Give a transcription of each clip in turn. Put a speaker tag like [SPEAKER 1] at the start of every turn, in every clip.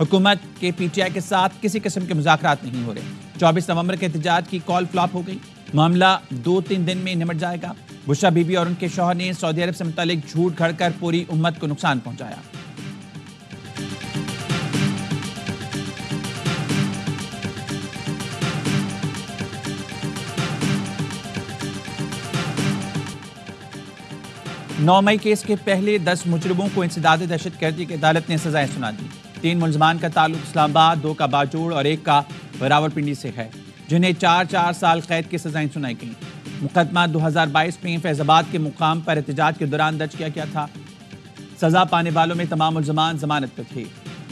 [SPEAKER 1] حکومت کے P T I کے ساتھ کسی قسم کے مذاکرات نہیں ہو رہے۔ 24 نومبر کے احتجاج کی کال فلاپ ہو گئی۔ معاملہ 2-3 دن میں نمٹ جائے گا۔ بشرا بی بی اور ان کے شوہر نے سعودی عرب سے متعلق جھوٹ گھڑ کر پوری امت کو نقصان پہنچایا۔ نو مئی کیس کے پہلے 10 مجرموں کو انسداد دہشت گردی کی عدالت نے سزائیں سنا دی۔ 3 ملزمان کا تعلق اسلام آباد، 2 کا باجوڑ اور 1 کا راولپنڈی سے ہے، جنہیں 4 سال قید کی سزائیں سنائی گئیں۔ مقدمہ 2022 میں فیض آباد کے مقام پر احتجاج کے دوران درج کیا گیا تھا۔ سزا پانے والوں میں تمام ملزمان ضمانت پر تھے۔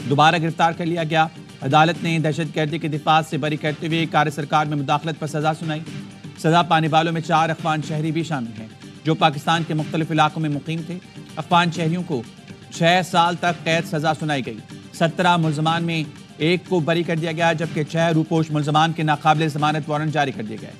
[SPEAKER 1] دوبارہ گرفتار کر لیا گیا۔ عدالت نے دہشت گردی کے دفاع سے بری کرتے ہوئے کار سرکار میں مداخلت پر سزا سنائی۔ سزا پانے والوں میں 4 افغان شہری بھی شامل ہیں جو پاکستان کے مختلف علاقوں میں مقیم تھے۔ افغان شہریوں کو 6 سال تک قید سزا سنائی گئی۔ 17 ملزمان میں 1 کو بری کر دیا گیا، جبکہ 6 روپوش ملزمان کے ناقابل ضمانت وارنٹ جاری کر دیے گئے۔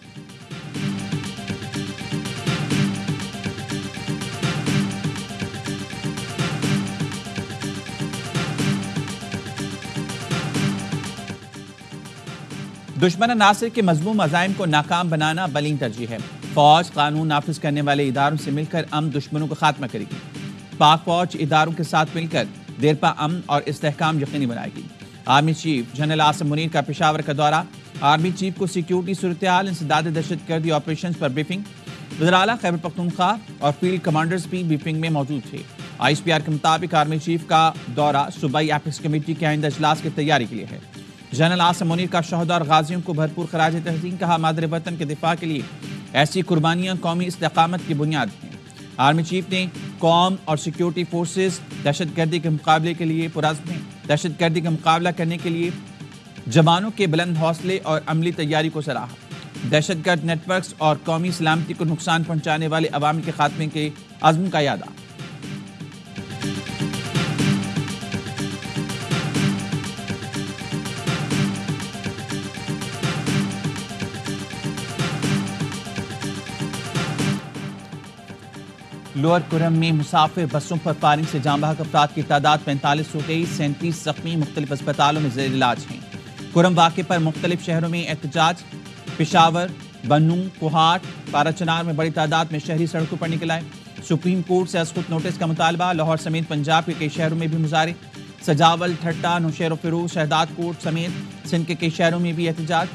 [SPEAKER 1] دشمن ناصر کے مذموم عزائم کو ناکام بنانا بلند ترجیح ہے۔ فوج قانون نافذ کرنے والے اداروں سے مل کر امن دشمنوں کو خاتمہ کرے گی۔ پاک فوج اداروں کے ساتھ مل کر دیرپا امن اور استحکام یقینی بنائے گی۔ Army chief general Asim Munir کا پشاور کا دورہ۔ آرمی چیف کو سیکیورٹی صورتحال، انسداد دہشت گردی آپریشنز پر بریفنگ۔ وزیر اعلیٰ خیبر پختونخوا اور فیلڈ کمانڈرز بھی بریفنگ میں موجود تھے۔ آئی ایس پی آر کے مطابق آرمی چیف کا دورہ صوبائی ایپیکس کمیٹی کے آئندہ اجلاس کی تیاری کے لیے ہے۔ جنرل عاصم منیر کا شہداء اور غازیوں کو بھرپور خراج تحسین، کہا مادر وطن کے دفاع کے لیے ایسی قربانیاں قومی استحکامت کی بنیاد ہیں۔ آرمی چیف نے قوم اور سیکیورٹی فورسز دہشت گردی کے مقابلے کے لیے پرعزم ہیں۔ دہشت گردی کا مقابلہ کرنے کے لیے جوانوں کے بلند حوصلے اور عملی تیاری کو سراہا۔ دہشت گرد نیٹ ورکس اور قومی سلامتی کو نقصان پہنچانے والے عوامل کے خاتمے کے عزم کا اعادہ۔ لوئر کرم میں مسافر بسوں پر فائرنگ سے جاں بحق افراد کی تعداد 45 ہو گئی۔ 37 زخمی مختلف اسپتالوں میں زیر علاج ہیں۔ کرم واقعے پر مختلف شہروں میں احتجاج۔ پشاور، بنوں، کوہاٹ، پارا چنار میں بڑی تعداد میں شہری سڑکوں پر نکل آئے۔ سپریم کورٹ سے ازخود نوٹس کا مطالبہ۔ لاہور سمیت پنجاب کے کئی شہروں میں بھی مظاہرے۔ سجاول، ٹھٹا، نوشہر و فیروز، شہداد کوٹ سمیت سندھ کے کئی شہروں میں بھی احتجاج۔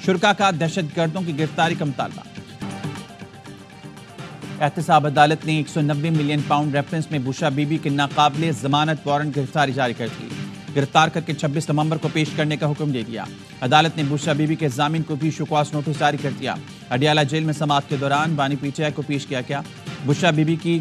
[SPEAKER 1] شرکا کا دہشت گردوں کی گرفتاری کا مطالبہ۔ احتساب عدالت نے 190 ملین پاؤنڈ ریفرنس میں بشرا بی بی کے ناقابل ضمانت وارنٹ گرفتاری جاری کر دی۔ گرفتار کر کے 26 نومبر کو پیش کرنے کا حکم دے دیا۔ عدالت نے بشرا بی بی کے ضامن کو بھی شکواس نوٹس جاری کر دیا۔ اڈیالہ جیل میں سماعت کے دوران بانی پی ٹی آئی کو پیش کیا گیا۔ بشرا بی بی کی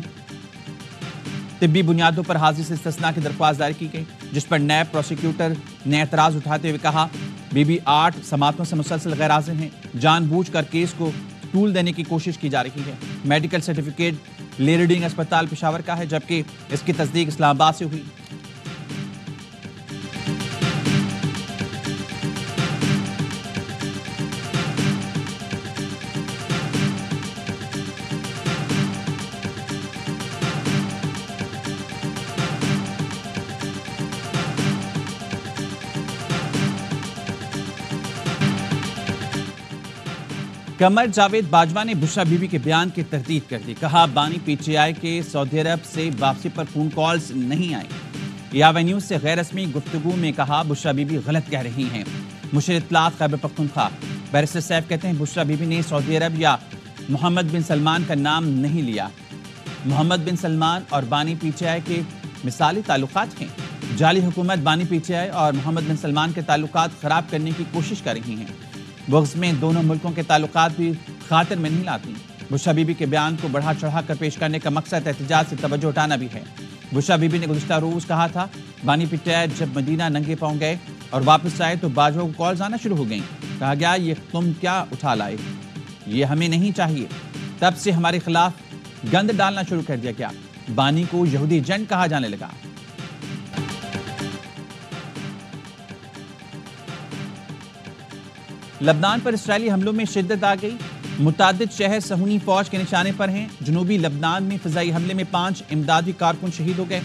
[SPEAKER 1] طبی بنیادوں پر حاضری سے استثناء کی درخواست دائر کی گئی، جس پر نیب پروسیکیوٹر نے اعتراض اٹھاتے ہوئے کہا بی بی 8 سماعتوں سے مسلسل غیر حاضر ہیں، جان بوجھ کر کیس کو طول دینے کی کوشش کی جا رہی ہے۔ میڈیکل سرٹیفکیٹ لیریڈنگ اسپتال پشاور کا ہے، جبکہ اس کی تصدیق اسلام آباد سے ہوئی۔ قمر جاوید باجوہ نے بشرا بی بی کے بیان کی تردید کر دی۔ کہا بانی پی ٹی آئی کے سعودی عرب سے واپسی پر فون کالز نہیں آئیں۔ یاوہ نیوز سے غیر رسمی گفتگو میں کہا بشرا بی بی غلط کہہ رہی ہیں۔ مشیر اطلاعات خیبر پختونخوا بیرسٹر سیف کہتے ہیں بشرا بی بی نے سعودی عرب یا محمد بن سلمان کا نام نہیں لیا۔ محمد بن سلمان اور بانی پی ٹی آئی کے مثالی تعلقات ہیں۔ جعلی حکومت بانی پی ٹی آئی اور محمد بن سلمان کے تعلقات خراب کرنے کی کوشش کر رہی ہیں۔ بغض میں دونوں ملکوں کے تعلقات بھی خاطر میں نہیں لاتی۔ بشرا بی بی کے بیان کو بڑھا چڑھا کر پیش کرنے کا مقصد احتجاج سے توجہ ہٹانا بھی ہے۔ بشرا بی بی نے گزشتہ روز کہا تھا بانی پی ٹی آئی جب مدینہ ننگے پاؤں گئے اور واپس آئے تو باجوہ کو کالز آنا شروع ہو گئیں۔ کہا گیا یہ تم کیا اٹھا لائے، یہ ہمیں نہیں چاہیے۔ تب سے ہمارے خلاف گند ڈالنا شروع کر دیا گیا۔ بانی کو یہودی جن کہا جانے لگا۔ لبنان پر اسرائیلی حملوں میں شدت آ گئی۔ متعدد شہر صہیونی فوج کے نشانے پر ہیں۔ جنوبی لبنان میں فضائی حملے میں 5 امدادی کارکن شہید ہو گئے۔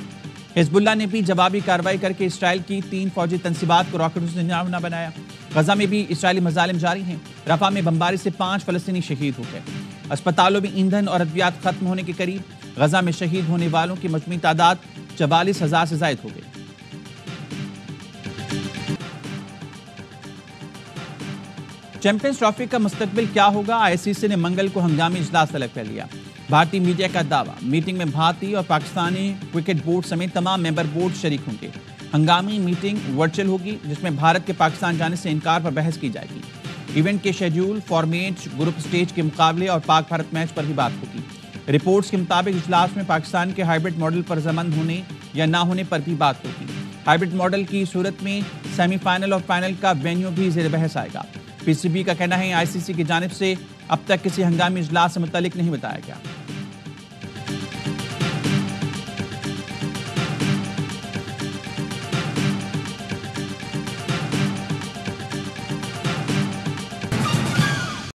[SPEAKER 1] حزب اللہ نے بھی جوابی کارروائی کر کے اسرائیل کی 3 فوجی تنصیبات کو راکٹوں سے نشانہ بنایا۔ غزہ میں بھی اسرائیلی مظالم جاری ہیں۔ رفح میں بمباری سے 5 فلسطینی شہید ہو گئے۔ اسپتالوں میں ایندھن اور ادویات ختم ہونے کے قریب۔ غزہ میں شہید ہونے والوں کی مجموعی تعداد 44,000 سے زائد ہو گئی۔ چیمپئنز ٹرافی کا مستقبل کیا ہوگا؟ آئی سی سی نے منگل کو ہنگامی اجلاس طلب کر لیا۔ بھارتی میڈیا کا دعویٰ، میٹنگ میں بھارتی اور پاکستانی کرکٹ بورڈ سمیت تمام ممبر بورڈ شریک ہوں گے۔ ہنگامی میٹنگ ورچوئل ہوگی جس میں بھارت کے پاکستان جانے سے انکار پر بحث کی جائے گی۔ ایونٹ کے شیڈیول، فارمیٹ، گروپ سٹیج کے مقابلے اور پاک بھارت میچ پر بھی بات ہوگی۔ رپورٹس کے مطابق اجلاس میں پاکستان کے ہائیبرڈ ماڈل پر رضامند ہونے یا نہ ہونے پر بھی بات ہوگی۔ ہائیبرڈ ماڈل کی صورت میں سیمی فائنل اور فائنل کا وینیو بھی زیر بحث آئے گا۔ پی سی بی کا کہنا ہے آئی سی سی کی جانب سے اب تک کسی ہنگامی اجلاس سے متعلق نہیں بتایا گیا۔